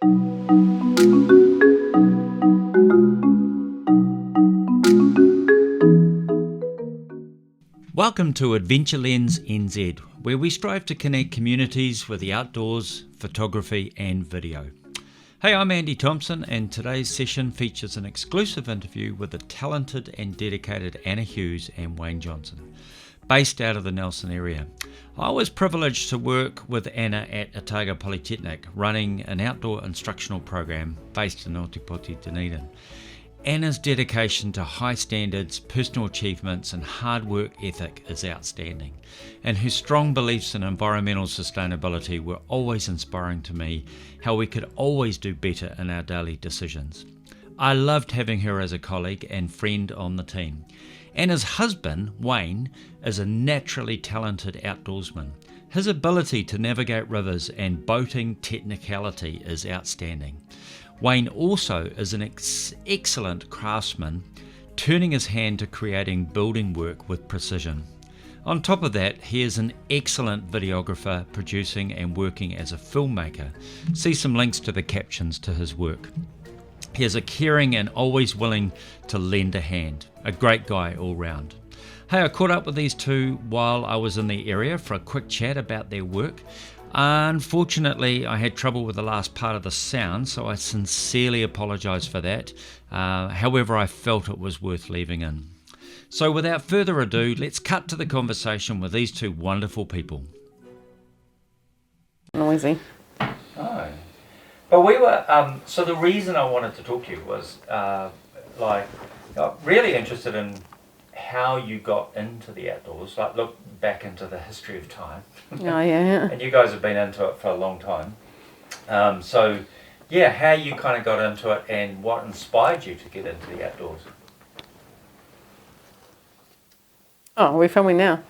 Welcome to Adventure Lens NZ, where we strive to connect communities with the outdoors, photography and video. Hey, I'm Andy Thompson, and today's session features an exclusive interview with the talented and dedicated Anna Hughes and Wayne Johnson, based out of the Nelson area. I was privileged to work with Anna at Otago Polytechnic, running an outdoor instructional program based in Otepoti, Dunedin. Anna's dedication to high standards, personal achievements and hard work ethic is outstanding, and her strong beliefs in environmental sustainability were always inspiring to me, how we could always do better in our daily decisions. I loved having her as a colleague and friend on the team. Anna's husband, Wayne, is a naturally talented outdoorsman. His ability to navigate rivers and boating technicality is outstanding. Wayne also is an excellent craftsman, turning his hand to creating building work with precision. On top of that, he is an excellent videographer, producing and working as a filmmaker. See some links to the captions to his work. He is a caring and always willing to lend a hand. A great guy all round. Hey, I caught up with these two while I was in the area for a quick chat about their work. Unfortunately, I had trouble with the last part of the sound, so I sincerely apologise for that. However, I felt it was worth leaving in. So without further ado, let's cut to the conversation with these two wonderful people. Noisy. Oh. But we were, so the reason I wanted to talk to you was, really interested in how you got into the outdoors, like look back into the history of time. Oh, yeah. And you guys have been into it for a long time. How you kind of got into it and what inspired you to get into the outdoors. Oh, we're filming now?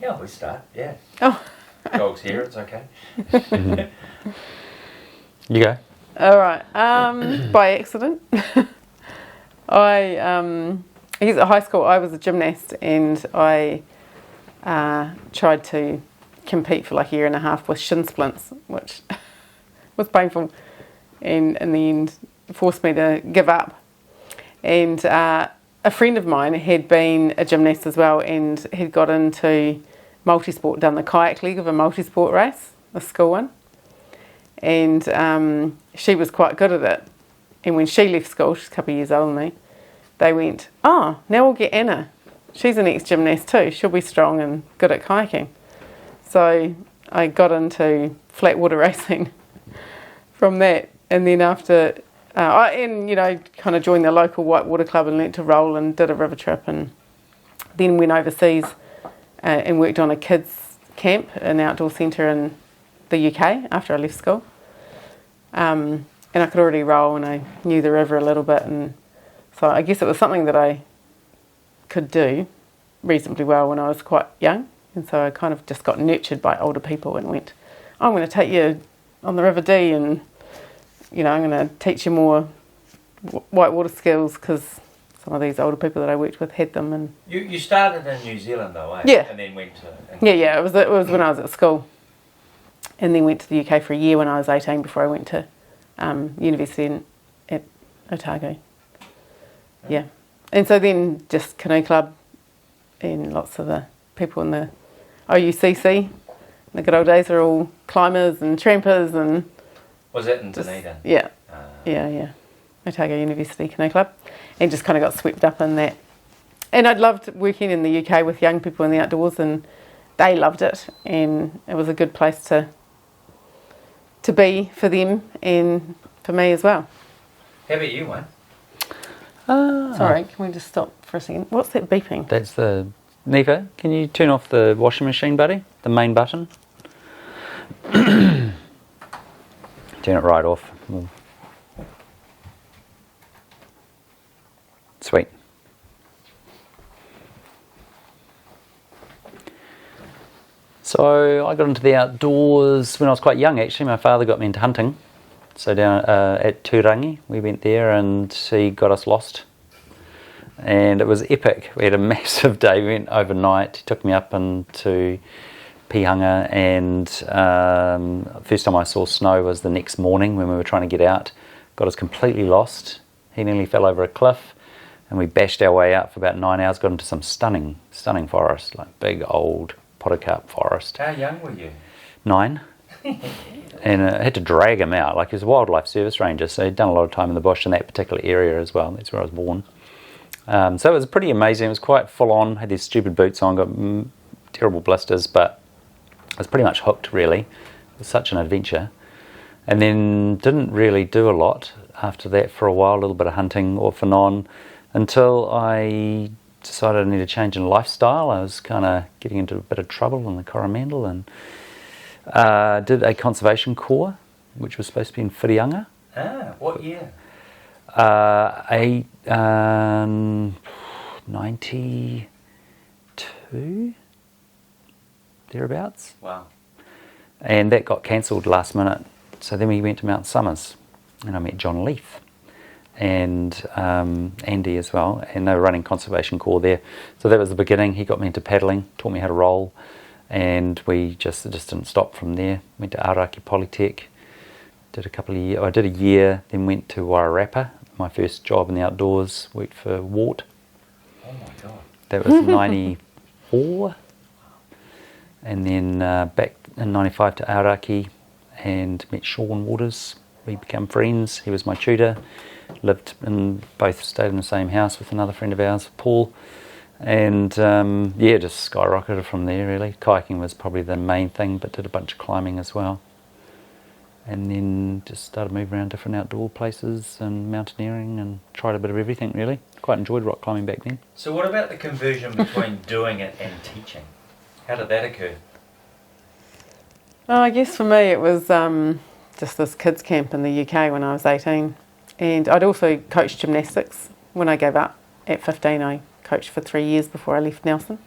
Yeah, we start, yeah. Oh. Dog's here, it's okay. You go. All right. By accident. I guess at high school I was a gymnast, and I tried to compete for like a year and a half with shin splints, which was painful, and in the end forced me to give up. And a friend of mine had been a gymnast as well, and had got into multisport, done the kayak leg of a multisport race, a school one. And she was quite good at it. And when she left school, she's a couple of years older than me, they went, oh, now we'll get Anna. She's an ex-gymnast too. She'll be strong and good at kayaking. So I got into flat water racing from that. And then after, kind of joined the local whitewater club and learnt to roll and did a river trip. And then went overseas and worked on a kids' camp, an outdoor centre in the UK after I left school. And I could already roll and I knew the river a little bit, and so I guess it was something that I could do reasonably well when I was quite young, and so I kind of just got nurtured by older people and went, I'm going to take you on the River Dee, and I'm going to teach you more whitewater skills, because some of these older people that I worked with had them. And You started in New Zealand though, eh? Yeah. And then went to... Yeah, it was when I was at school. And then went to the UK for a year when I was 18 before I went to university at Otago. Yeah. And so then just canoe club, and lots of the people in the OUCC. In the good old days are all climbers and trampers. And was that in Dunedin? Yeah. Yeah. Otago University Canoe Club. And just kind of got swept up in that. And I'd loved working in the UK with young people in the outdoors, and they loved it. And it was a good place to be for them and for me as well. How about you, Wayne? Sorry, can we just stop for a second? What's that beeping? That's the... Neva, can you turn off the washing machine, buddy? The main button? Turn it right off. Sweet. So I got into the outdoors when I was quite young, actually. My father got me into hunting. So down at Turangi, we went there and he got us lost. And it was epic. We had a massive day. We went overnight. He took me up into Pihanga, and first time I saw snow was the next morning when we were trying to get out. Got us completely lost. He nearly fell over a cliff, and we bashed our way out for about 9 hours, got into some stunning forest, like big old podocarp forest. How young were you? 9. And I had to drag him out. Like, he was a wildlife service ranger, so he'd done a lot of time in the bush in that particular area as well. That's where I was born. So it was pretty amazing. It was quite full on. Had these stupid boots on, got terrible blisters, but I was pretty much hooked, really. It was such an adventure. And then didn't really do a lot after that for a while, a little bit of hunting off and on, until I decided I needed a change in lifestyle. I was kind of getting into a bit of trouble in the Coromandel, and did a conservation corps, which was supposed to be in Whirianga. What year? 92, thereabouts. Wow. And that got cancelled last minute. So then we went to Mount Somers, and I met John Leith and Andy as well, and they were running conservation corps there. So that was the beginning. He got me into paddling, taught me how to roll, and we just didn't stop from there. Went to Otago Polytechnic, did a couple of years. I did a year, then went to Wairarapa. My first job in the outdoors, worked for Wart. Oh my God. That was 94. And then back in 95 to Aoraki and met Sean Waters. We became friends. He was my tutor. Stayed in the same house with another friend of ours, Paul. And just skyrocketed from there, really. Kayaking was probably the main thing, but did a bunch of climbing as well. And then just started moving around different outdoor places and mountaineering, and tried a bit of everything, really. Quite enjoyed rock climbing back then. So what about the conversion between doing it and teaching? How did that occur? Well, I guess for me it was just this kids camp in the UK when I was 18. And I'd also coached gymnastics. When I gave up at 15, I coached for 3 years before I left Nelson.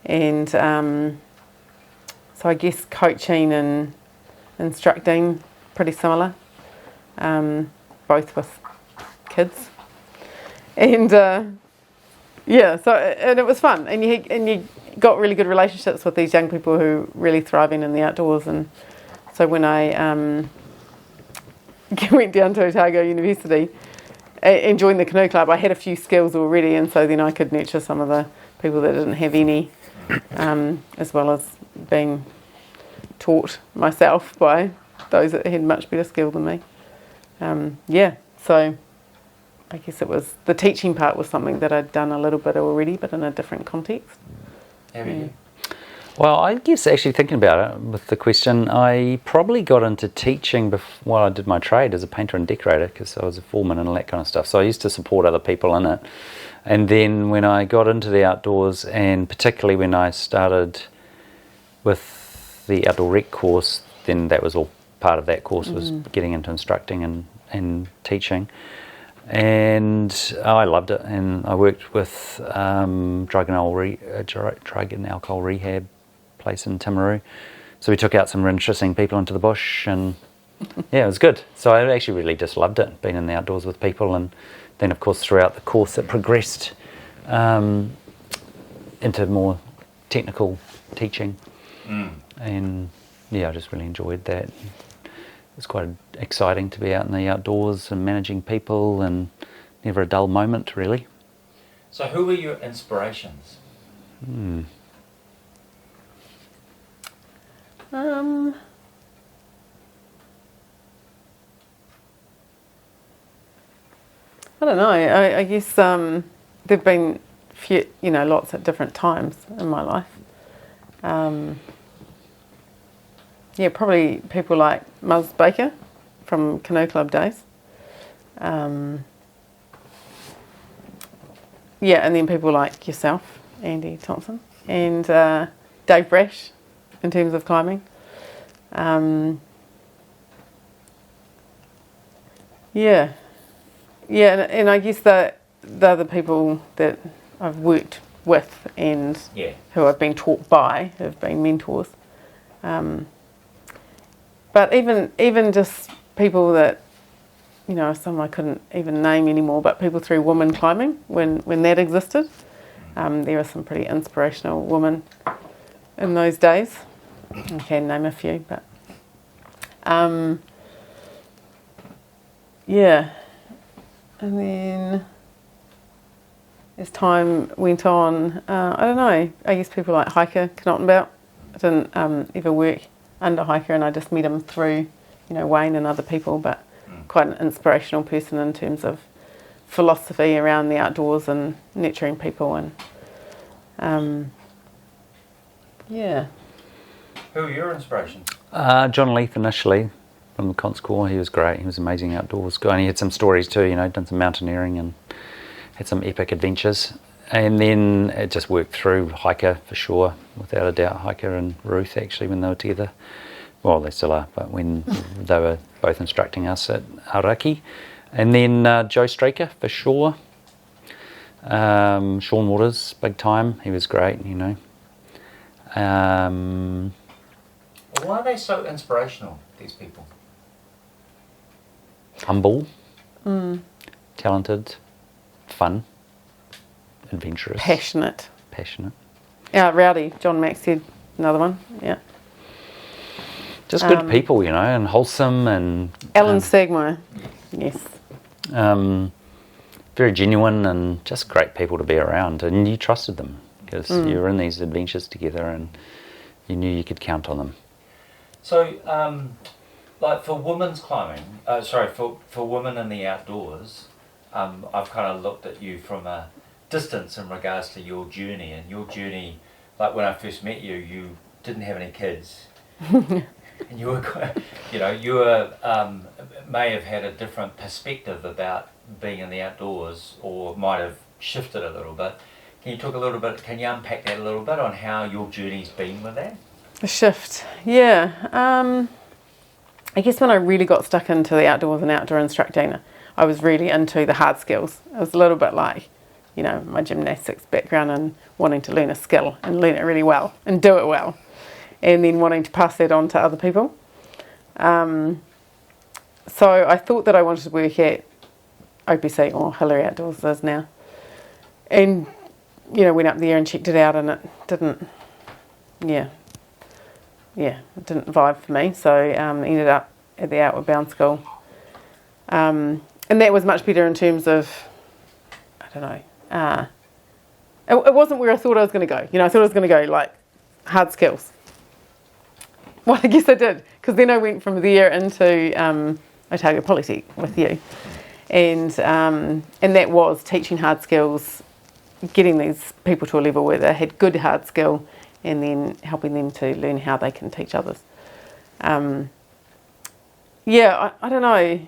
And so I guess coaching and instructing, pretty similar, both with kids. And and it was fun. And you got really good relationships with these young people who are really thriving in the outdoors. And so when I went down to Otago University and joined the canoe club, I had a few skills already, and so then I could nurture some of the people that didn't have any, as well as being taught myself by those that had much better skill than me. So I guess it was the teaching part was something that I'd done a little bit already, but in a different context. How about you? Well, I guess actually thinking about it with the question, I probably got into teaching while I did my trade as a painter and decorator, because I was a foreman and all that kind of stuff. So I used to support other people in it. And then when I got into the outdoors, and particularly when I started with the outdoor rec course, then that was all part of that course, was getting into instructing and teaching. And I loved it, and I worked with drug and alcohol rehab place in Timaru. So we took out some interesting people into the bush, and yeah, it was good. So I actually really just loved it, being in the outdoors with people. And then of course throughout the course it progressed into more technical teaching. And yeah, I just really enjoyed that. It was quite exciting to be out in the outdoors and managing people, and never a dull moment, really. So who were your inspirations? I don't know. I guess there've been few, lots at different times in my life. Probably people like Muzz Baker from Canoe Club days. And then people like yourself, Andy Thompson, and Dave Brash in terms of climbing. And I guess they're the people that I've worked with and who I've been taught by, have been mentors. But even just people that, some I couldn't even name anymore, but people through women climbing, when that existed. There are some pretty inspirational women in those days. I can name a few, but yeah. And then as time went on, I don't know, I guess people like Hiker Knottenbout. I didn't ever work under Hiker, and I just met him through, Wayne and other people, but quite an inspirational person in terms of philosophy around the outdoors and nurturing people, and yeah. Who are your inspirations? John Leith initially from the Conts Corps. He was great. He was an amazing outdoors guy, and he had some stories too. Done some mountaineering and had some epic adventures. And then it just worked through Hiker for sure, without a doubt. Hiker and Ruth actually, when they were together. Well, they still are, but when they were both instructing us at Araki. And then Joe Straker for sure. Sean Waters, big time. He was great, Why are they so inspirational, these people? Humble, talented, fun, adventurous. Passionate. Yeah, rowdy. John Mack said another one, yeah. Just good people, and wholesome and... Alan Sagmeyer, yes. Very genuine and just great people to be around, and you trusted them because you were in these adventures together and you knew you could count on them. So, like for women's climbing, for women in the outdoors, I've kind of looked at you from a distance in regards to your journey, and your journey, like when I first met you, you didn't have any kids. And you were, may have had a different perspective about being in the outdoors, or might have shifted a little bit. Can you unpack that a little bit on how your journey's been with that? A shift, yeah. I guess when I really got stuck into the outdoors and outdoor instructing, I was really into the hard skills. It was a little bit like, my gymnastics background and wanting to learn a skill and learn it really well and do it well, and then wanting to pass that on to other people. So I thought that I wanted to work at OPC, or Hillary Outdoors is now, and went up there and checked it out, and it didn't it didn't vibe for me. So ended up at the Outward Bound School, and that was much better in terms of, I don't know, it wasn't where I thought I was going to go. I thought I was going to go like hard skills. Well, I guess I did, because then I went from there into Otago Polytechnic with you, and that was teaching hard skills, getting these people to a level where they had good hard skill, and then helping them to learn how they can teach others. I don't know.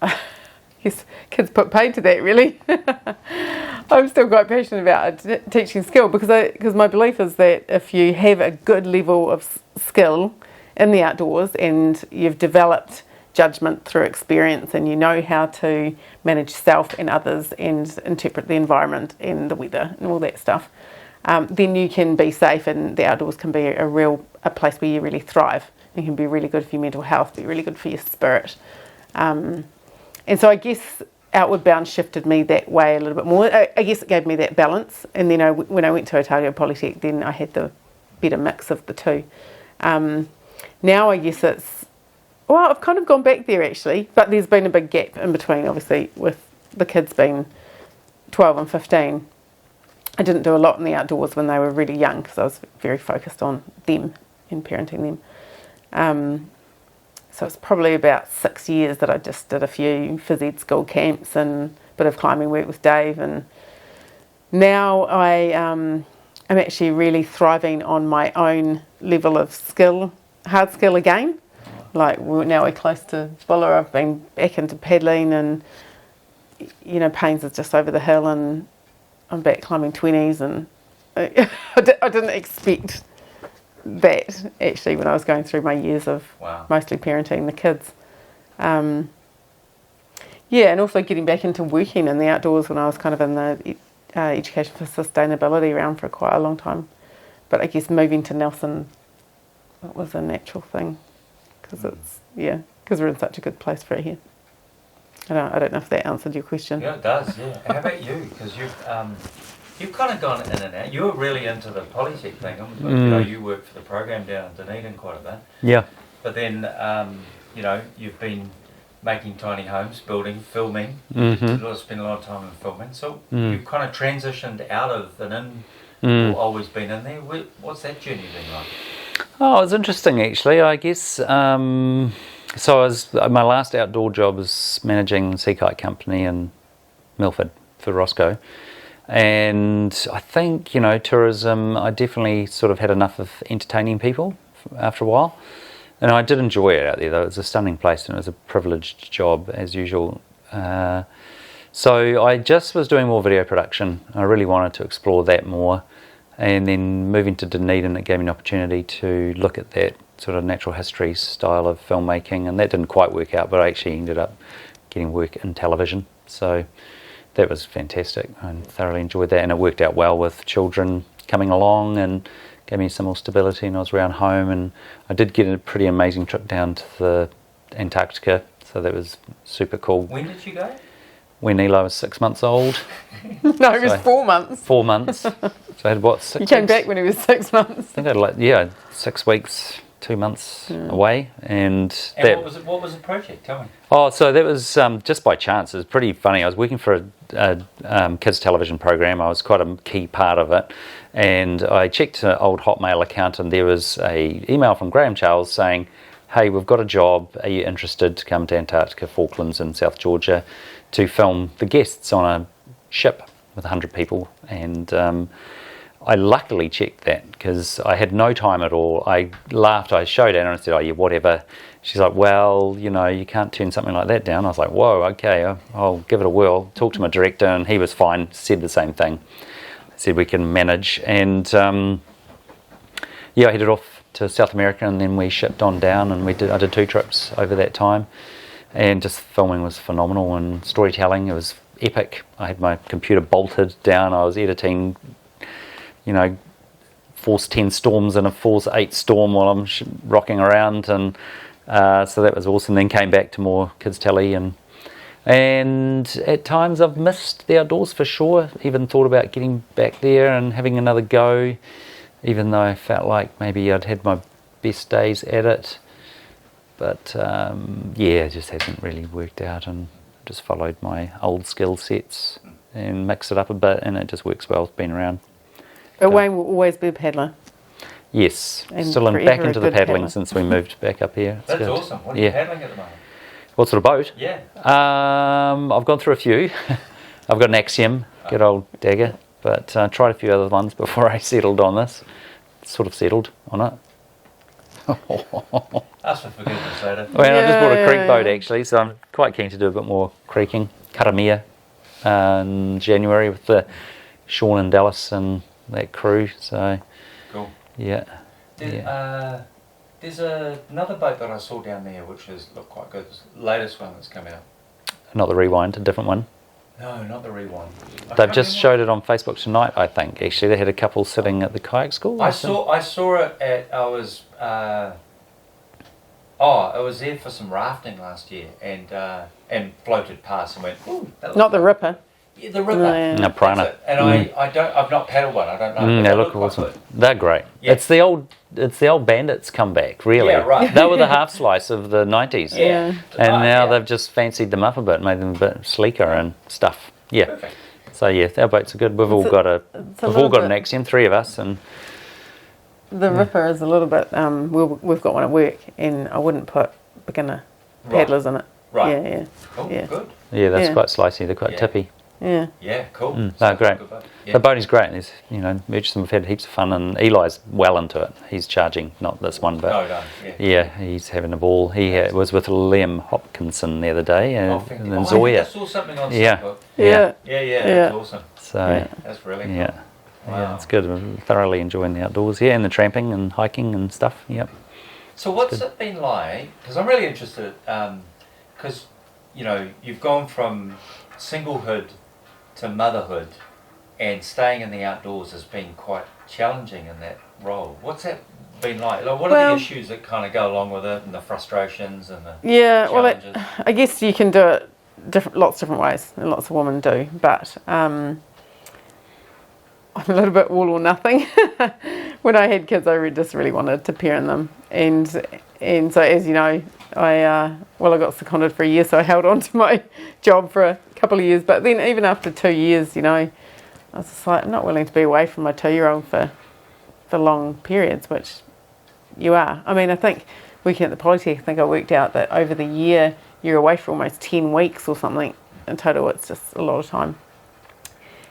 I guess kids put paid to that, really. I'm still quite passionate about teaching skill, because my belief is that if you have a good level of skill in the outdoors and you've developed judgment through experience, and you know how to manage self and others and interpret the environment and the weather and all that stuff, then you can be safe, and the outdoors can be a place where you really thrive. It can be really good for your mental health, be really good for your spirit. And so I guess Outward Bound shifted me that way a little bit more. I guess it gave me that balance. And then when I went to Otago Polytechnic, then I had the better mix of the two. Now I guess I've kind of gone back there actually, but there's been a big gap in between, obviously, with the kids being 12 and 15. I didn't do a lot in the outdoors when they were really young, because I was very focused on them and parenting them. So it's probably about 6 years that I just did a few phys ed school camps and a bit of climbing work with Dave, and now I'm actually really thriving on my own level of skill, hard skill again. Like now we're close to Buller, I've been back into paddling, and Paynes is just over the hill, and I'm back climbing 20s, and I didn't expect that actually when I was going through my years of mostly parenting the kids. And also getting back into working in the outdoors when I was kind of in the education for sustainability around for quite a long time. But I guess moving to Nelson, it was a natural thing, because because we're in such a good place for it here. I don't know if that answered your question. Yeah, it does. Yeah. How about you? Because You've kind of gone in and out. You were really into the Polytech thing. You know, you worked for the program down in Dunedin quite a bit. Yeah. But then, you know, you've been making tiny homes, building, filming. Mm-hmm. You spend a lot of time in filming. So you've kind of transitioned out of and in, or always been in there. What's that journey been like? Oh, it was interesting actually. I guess so. My last outdoor job was managing a sea kite company in Milford for Roscoe. And I think, you know, tourism, I definitely sort of had enough of entertaining people after a while. And I did enjoy it out there, though. It was a stunning place and it was a privileged job, as usual. So I just was doing more video production. I really wanted to explore that more. And then moving to Dunedin, it gave me an opportunity to look at that sort of natural history style of filmmaking. And that didn't quite work out, but I actually ended up getting work in television. So that was fantastic. I thoroughly enjoyed that, and it worked out well with children coming along and gave me some more stability, and I was around home, and I did get a pretty amazing trip down to the Antarctica, so that was super cool. When did you go? When Eli was 6 months old. No, it was 4 months. 4 months. So I had what, 6 weeks? You came back when he was 6 months. I think I had 6 weeks, 2 months away, and what was the project? Tell me. Oh, so that was just by chance. It was pretty funny. I was working for a kids television program. I was quite a key part of it, and I checked an old Hotmail account, and there was a email from Graham Charles saying, "Hey, we've got a job. Are you interested to come to Antarctica, Falklands, and South Georgia to film the guests on a ship with 100 people?" And I luckily checked that because I had no time at all. I laughed. I showed Anna and said, "Oh yeah, whatever." She's like, "Well, you know, you can't turn something like that down." I was like, "Whoa, okay, I'll give it a whirl." Talked to my director, and he was fine. Said the same thing. Said we can manage, and I headed off to South America, and then we shipped on down, and I did 2 trips over that time, and just filming was phenomenal, and storytelling, it was epic. I had my computer bolted down. I was editing, you know, Force 10 storms and a Force 8 storm while I'm rocking around, and so that was awesome. Then came back to more kids telly, and at times I've missed the outdoors for sure. Even thought about getting back there and having another go, even though I felt like maybe I'd had my best days at it. But it just hasn't really worked out, and just followed my old skill sets and mixed it up a bit, and it just works well. It's been around. But Wayne will always be a paddler. Yes, And still back into the paddling since we moved back up here. That's awesome. What are you paddling at the moment? What sort of boat? Yeah. I've gone through a few. I've got an Axiom, good old dagger, but I tried a few other ones before I settled on this. Sort of settled on it. Ask for forgiveness later. Well, I just bought a creek boat actually, so I'm quite keen to do a bit more creeking. Karamea in January with the Sean and Dallas and that crew. So cool. Yeah. There's another boat that I saw down there which looked quite good. It's the latest one that's come out. Not the Rewind, a different one. No, not the Rewind. They've just showed it on Facebook tonight, I think. Actually, they had a couple sitting at the kayak school. I saw it at. It was there for some rafting last year, and floated past and went. Ooh, Not the Ripper. Yeah, the Ripper. No, Piranha. And I've not paddled one. I don't know. They look awesome. Good. They're great. Yeah. It's the old Bandits comeback, really. Yeah, right. They were the half slice of the 90s. Yeah. And now they've just fancied them up a bit, made them a bit sleeker and stuff. Yeah. Perfect. So our boats are good. We've all got an Axiom, 3 of us, and the Ripper is a little bit. We've got one at work, and I wouldn't put beginner paddlers in it. Right. Yeah. Cool. Yeah. Good. yeah, that's quite slicey. They're quite tippy. Yeah. Yeah. Cool. No, great. Good boat. Yeah. The boating's great. There's, Murchison, we've had heaps of fun, and Eli's well into it. He's charging, not this one, but he's having a ball. He was with Liam Hopkinson the other day, and then Zoya. I saw something on Yeah. Yeah. That's awesome. So that's really cool. yeah, Wow. yeah, it's good. I'm thoroughly enjoying the outdoors. Yeah, and the tramping and hiking and stuff. Yep. So what's it been like? Because I'm really interested. Because you've gone from singlehood to motherhood, and staying in the outdoors has been quite challenging in that role. What's that been like? What are the issues that kind of go along with it, and the frustrations and the challenges? Well, I guess you can do it lots of different ways, and lots of women do. But I'm a little bit all or nothing. When I had kids, I just really wanted to parent them, and so, as you know, I got seconded for a year, so I held on to my job for a couple of years. But then, even after 2 years, I was just like, I'm not willing to be away from my 2-year-old for long periods, which you are. I mean, I think working at the Polytechnic, I think I worked out that over the year you're away for almost 10 weeks or something. In total, it's just a lot of time.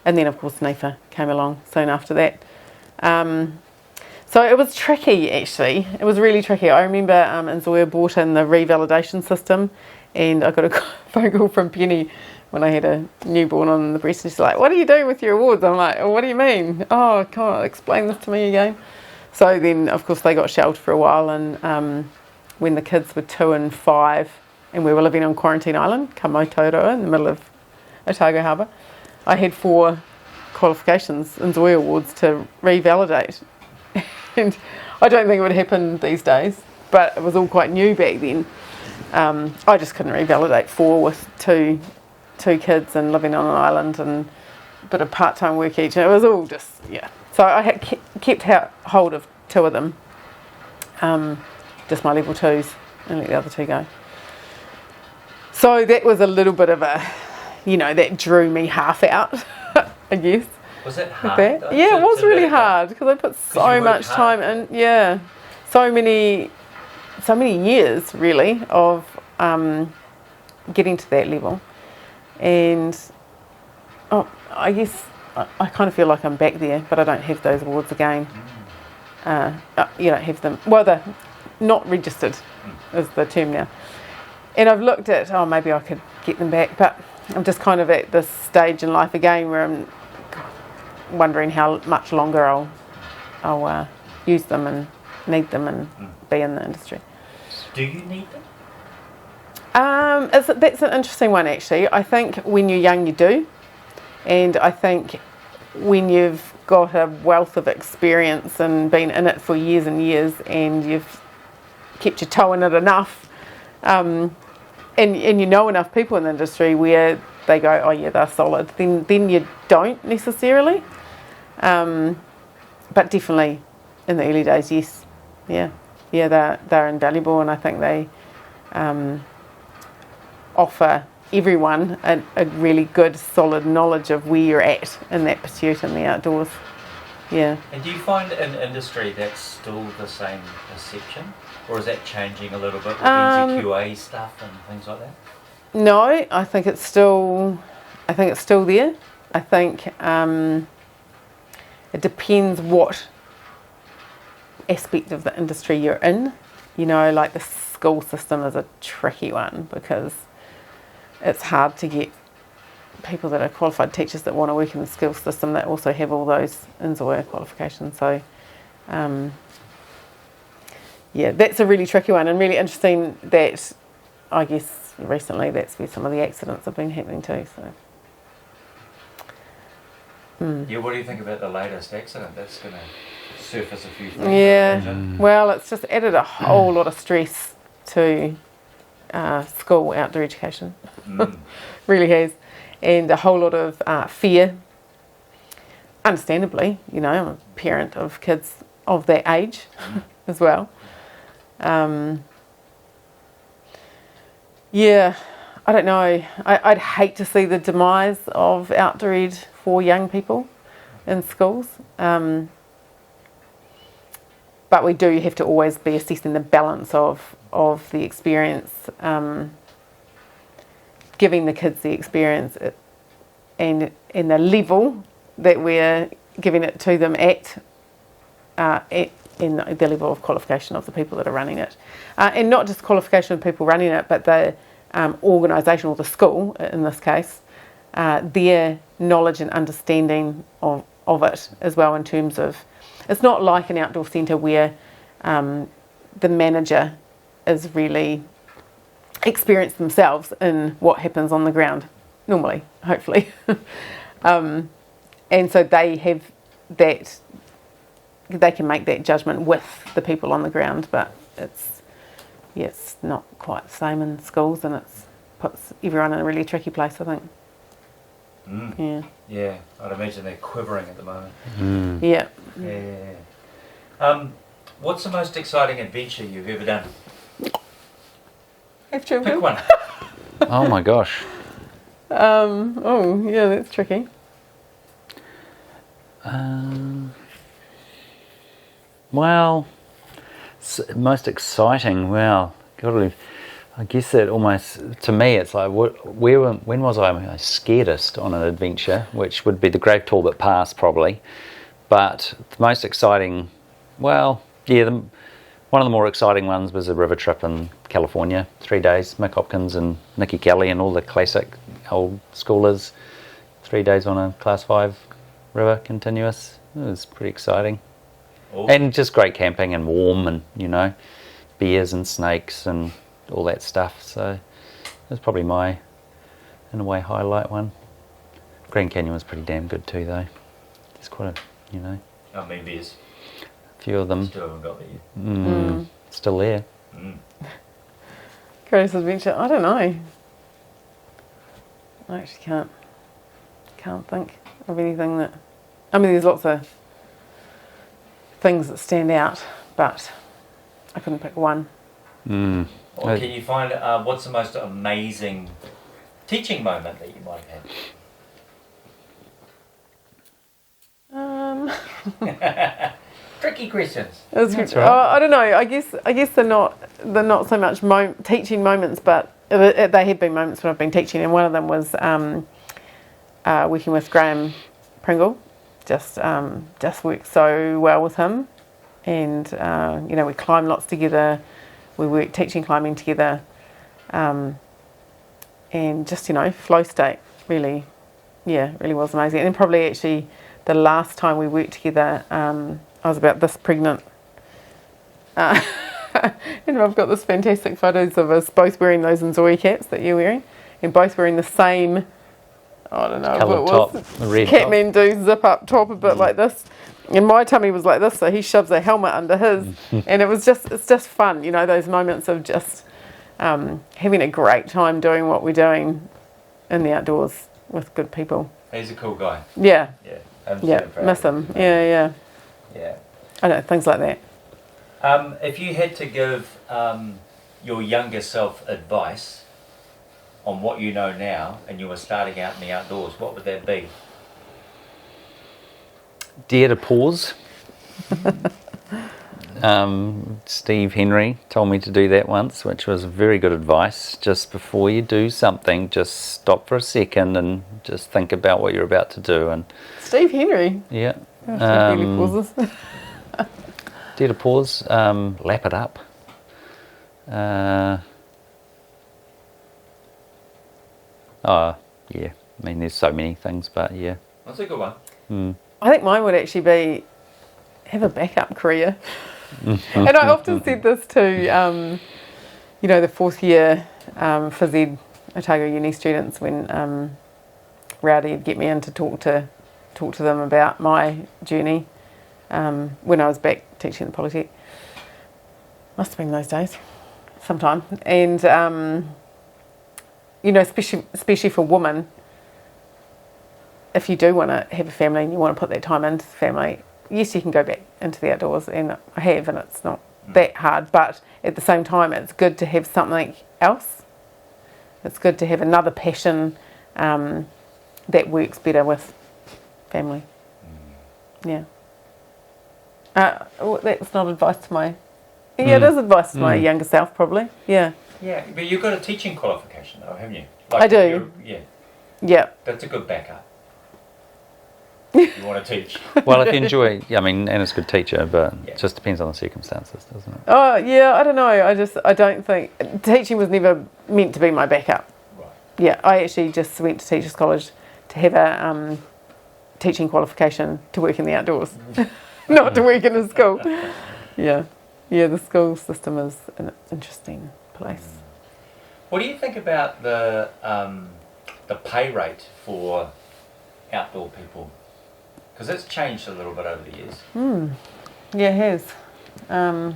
And then, of course, NEFA came along soon after that. So it was tricky, actually. It was really tricky. I remember Nzoia brought in the revalidation system, and I got a phone call from Penny when I had a newborn on the breast, and she's like, what do you do with your awards? I'm like, what do you mean? Oh, can't explain this to me again. So then, of course, they got shelved for a while, and when the kids were 2 and 5, and we were living on Quarantine Island, Kamotoroa, in the middle of Otago Harbour, I had 4 qualifications, Nzoia awards, to revalidate. And I don't think it would happen these days, but it was all quite new back then. I just couldn't revalidate 4 with two kids and living on an island and a bit of part-time work each, and it was all just, yeah. So I had kept hold of 2 of them, just my level 2s, and let the other 2 go. So that was a little bit of a, that drew me half out, I guess. Was it hard? Yeah, it was really hard, because I put so much time in. Yeah, so many years really of getting to that level, and I guess I kind of feel like I'm back there, but I don't have those awards again. You don't have them. Well, they're not registered, is the term now. And I've looked at, maybe I could get them back, but I'm just kind of at this stage in life again where I'm wondering how much longer I'll use them and need them and be in the industry. Do you need them? That's an interesting one, actually. I think when you're young you do, and I think when you've got a wealth of experience and been in it for years and years, and you've kept your toe in it enough, and you know enough people in the industry where they go, oh yeah, they're solid, then you don't necessarily. But definitely in the early days, yes. Yeah, they're invaluable, and I think they offer everyone a really good, solid knowledge of where you're at in that pursuit in the outdoors. Yeah. And do you find in industry that's still the same perception, or is that changing a little bit with NZQA stuff and things like that? No, I think it's still there. I think it depends what aspect of the industry you're in. Like the school system is a tricky one, because it's hard to get people that are qualified teachers that want to work in the school system that also have all those Nzoia qualifications. So, that's a really tricky one, and really interesting that I guess recently that's where some of the accidents have been happening too. So. Yeah, what do you think about the latest accident? That's going to surface a few things. Yeah, well, it's just added a whole lot of stress to school outdoor education. Really has. And a whole lot of fear. Understandably, I'm a parent of kids of that age as well. Yeah, I don't know. I'd hate to see the demise of outdoor ed for young people in schools. But we do have to always be assessing the balance of the experience, giving the kids the experience and the level that we're giving it to them at in the level of qualification of the people that are running it. And not just qualification of people running it, but the organisation or the school, in this case, their knowledge and understanding of it as well, in terms of, it's not like an outdoor centre where the manager is really experienced themselves in what happens on the ground, normally, hopefully. And so they have that, they can make that judgment with the people on the ground, but it's not quite the same in schools, and it puts everyone in a really tricky place, I think. Yeah. Yeah, I'd imagine they're quivering at the moment. Yeah. Yeah. What's the most exciting adventure you've ever done? Have children? Pick one. Oh my gosh. Oh, yeah, that's tricky. Well, most exciting. Well, God, I guess that almost, to me, it's like, when was I my scaredest on an adventure? Which would be the Great Talbot Pass, probably. But the most exciting, well, yeah, one of the more exciting ones was a river trip in California, 3 days. Mick Hopkins and Nikki Kelly and all the classic old schoolers. 3 days on a Class 5 river, continuous. It was pretty exciting. Awesome. And just great camping and warm and, bears and snakes and all that stuff. So that's probably my, in a way, highlight one. Grand Canyon was pretty damn good too, though. There's quite a, How many beers? few of them. Still haven't got there yet. Still there. Greatest adventure? I don't know. I actually can't think of anything that... I mean, there's lots of things that stand out, but I couldn't pick one. Or can you find what's the most amazing teaching moment that you might have had? Tricky questions. That's right. I don't know. I guess they're not so much teaching moments, but they have been moments when I've been teaching, and one of them was working with Graham Pringle. Just worked so well with him, and we climbed lots together. We worked teaching climbing together, and just flow state really was amazing. And probably actually the last time we worked together, I was about this pregnant. And I've got this fantastic photos of us both wearing those Nzoi caps that you're wearing, and both wearing the same, I don't know, Coloured top, the red Kathmandu zip up top a bit like this. And my tummy was like this, so he shoves a helmet under his. And it's just fun, those moments of just having a great time doing what we're doing in the outdoors with good people. He's a cool guy. Yeah. Yeah. Miss him. Yeah. I know, things like that. If you had to give your younger self advice on what you know now and you were starting out in the outdoors, what would that be? Dare to pause. Steve Henry told me to do that once, which was very good advice. Just before you do something, just stop for a second and just think about what you're about to do. And Steve Henry? Yeah. Gosh, he really pauses. Dare to pause, lap it up. Yeah. I mean, there's so many things, but yeah. That's a good one. I think mine would actually be have a backup career. And I often said this to, the fourth year phys ed Otago Uni students when Rowdy would get me in to talk to them about my journey when I was back teaching at the Polytechnic. Must have been those days, sometime. And, especially for women, if you do want to have a family and you want to put that time into the family, yes, you can go back into the outdoors, and I have, and it's not that hard, but at the same time, it's good to have something else. It's good to have another passion that works better with family. Yeah. That's not advice to my... Yeah, it is advice to my younger self, probably. Yeah. Yeah, but you've got a teaching qualification, though, haven't you? I do. Yeah. That's a good backup. You want to teach. Well, if you enjoy, Anna's a good teacher, but it just depends on the circumstances, doesn't it? Oh, yeah, I don't know. I don't think... Teaching was never meant to be my backup. Right. Yeah, I actually just went to Teachers College to have a teaching qualification to work in the outdoors, not to work in a school. Yeah, the school system is an interesting place. What do you think about the pay rate for outdoor people? Because it's changed a little bit over the years. Yeah, it has.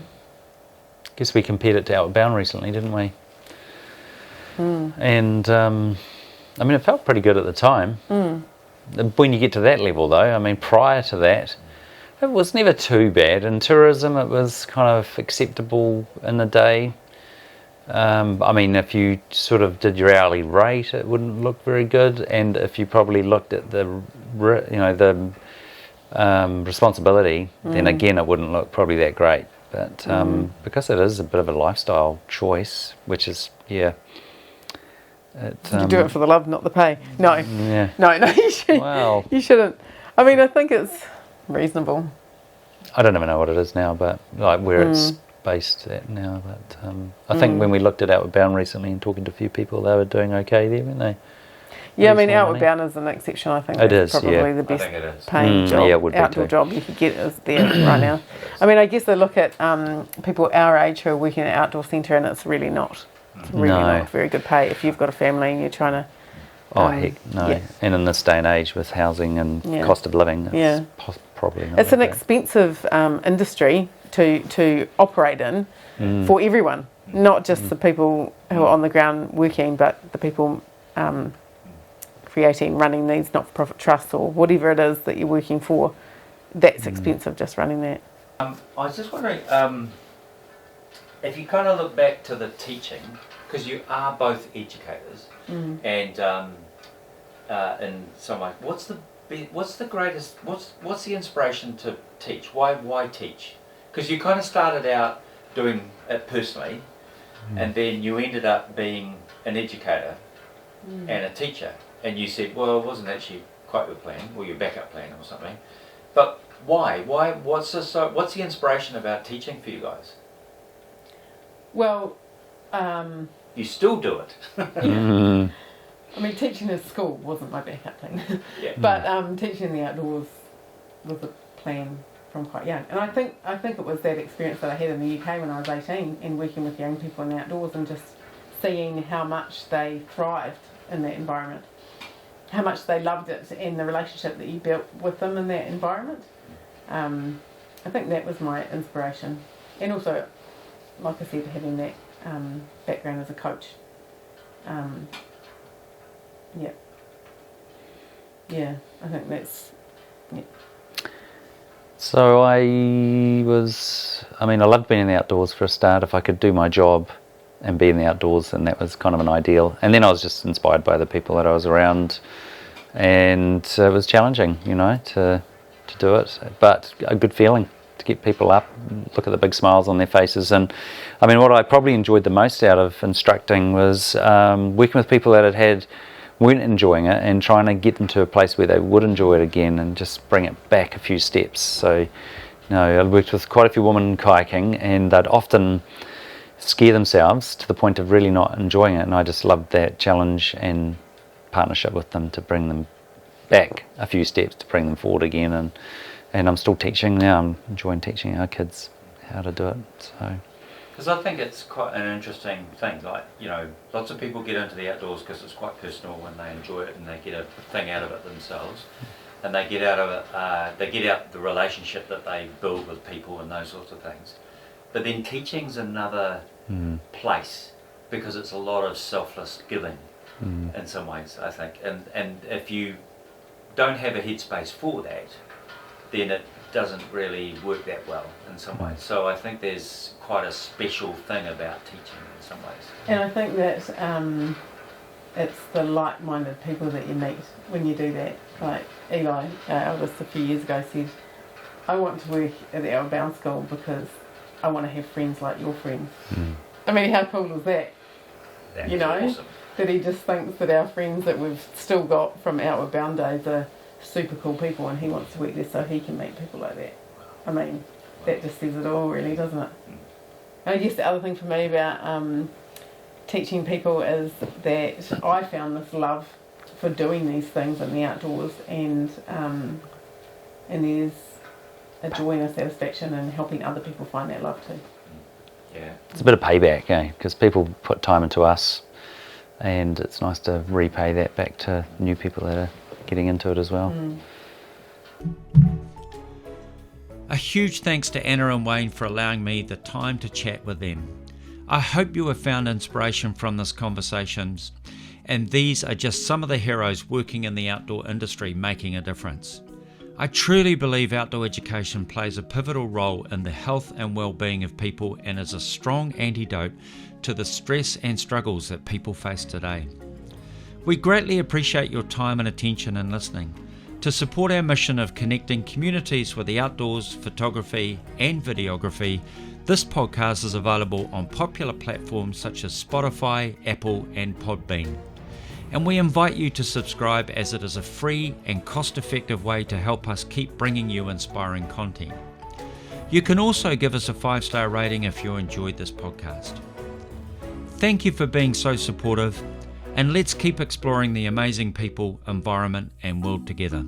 Guess we compared it to Outbound recently, didn't we? And I mean, it felt pretty good at the time. When you get to that level, though, I mean, prior to that, it was never too bad. In tourism, it was kind of acceptable in the day. I mean, if you sort of did your hourly rate, it wouldn't look very good. And if you probably looked at the responsibility, then again, it wouldn't look probably that great. But because it is a bit of a lifestyle choice, which is, you do it for the love, not the pay. No, yeah. no, you shouldn't. Well, You shouldn't. I mean, I think it's reasonable. I don't even know what it is now, but like where it's based at now. But I think when we looked at Outward Bound recently and talking to a few people, they were doing okay there, weren't they? Yeah, I mean, Outward Bound is an exception. I think it that's is, probably the best paying job, yeah, it would be outdoor too. job you could get is there right now. I mean, I guess they look at people our age who are working at an outdoor centre, and it's really not. It's really not very good pay if you've got a family and you're trying to. Heck, no. Yeah. And in this day and age with housing and cost of living, it's probably not. It's an expensive industry to operate in for everyone, not just the people who are on the ground working, but the people creating, running these not-for-profit trusts or whatever it is that you're working for. That's expensive, just running that. I was just wondering, if you kind of look back to the teaching, because you are both educators, and in some way, what's the greatest, what's the inspiration to teach? Why teach? Because you kind of started out doing it personally, and then you ended up being an educator and a teacher, and you said, well, it wasn't actually quite your plan, or your backup plan or something. But why? What's the inspiration about teaching for you guys? Well, you still do it. I mean, teaching at school wasn't my backup plan, Yeah. but teaching in the outdoors was a plan from quite young. And I think it was that experience that I had in the UK when I was 18 and working with young people in the outdoors and just seeing how much they thrived in that environment, how much they loved it and the relationship that you built with them in that environment. I think that was my inspiration. And also, like I said, having that background as a coach. Yeah, I think that's, So I loved being in the outdoors for a start. If I could do my job and be in the outdoors, then that was kind of an ideal. And then I was just inspired by the people that I was around, and it was challenging, to do it, but a good feeling to get people up, look at the big smiles on their faces. And I mean, what I probably enjoyed the most out of instructing was working with people that weren't enjoying it and trying to get them to a place where they would enjoy it again and just bring it back a few steps. So, I worked with quite a few women kayaking, and they'd often scare themselves to the point of really not enjoying it, and I just loved that challenge and partnership with them to bring them back a few steps to bring them forward again. And I'm still teaching now. I'm enjoying teaching our kids how to do it. So. Because I think it's quite an interesting thing. Like, lots of people get into the outdoors because it's quite personal and they enjoy it and they get a thing out of it themselves, and they get out of it. They get out the relationship that they build with people and those sorts of things. But then teaching's another place because it's a lot of selfless giving in some ways, I think. And if you don't have a headspace for that, then it doesn't really work that well in some ways. So I think there's quite a special thing about teaching in some ways. and I think that it's the like-minded people that you meet when you do that. Like Eli, our eldest, a few years ago said, I want to work at the Outward Bound School because I want to have friends like your friends. I mean, how cool is that? That's awesome. That he just thinks that our friends that we've still got from Outward Bound days are super cool people, and he wants to work there so he can meet people like that. I mean, that just says it all, really, doesn't it? And I guess the other thing for me about teaching people is that I found this love for doing these things in the outdoors, and there's a joy and a satisfaction in helping other people find that love too. Yeah. It's a bit of payback, because people put time into us, and it's nice to repay that back to new people that are getting into it as well. A huge thanks to Anna and Wayne for allowing me the time to chat with them. I hope you have found inspiration from this conversations, and these are just some of the heroes working in the outdoor industry making a difference. I truly believe outdoor education plays a pivotal role in the health and well-being of people and is a strong antidote to the stress and struggles that people face today. We greatly appreciate your time and attention in listening. To support our mission of connecting communities with the outdoors, photography and videography, this podcast is available on popular platforms such as Spotify, Apple and Podbean. And we invite you to subscribe as it is a free and cost-effective way to help us keep bringing you inspiring content. You can also give us a 5-star rating if you enjoyed this podcast. Thank you for being so supportive, and let's keep exploring the amazing people, environment and world together.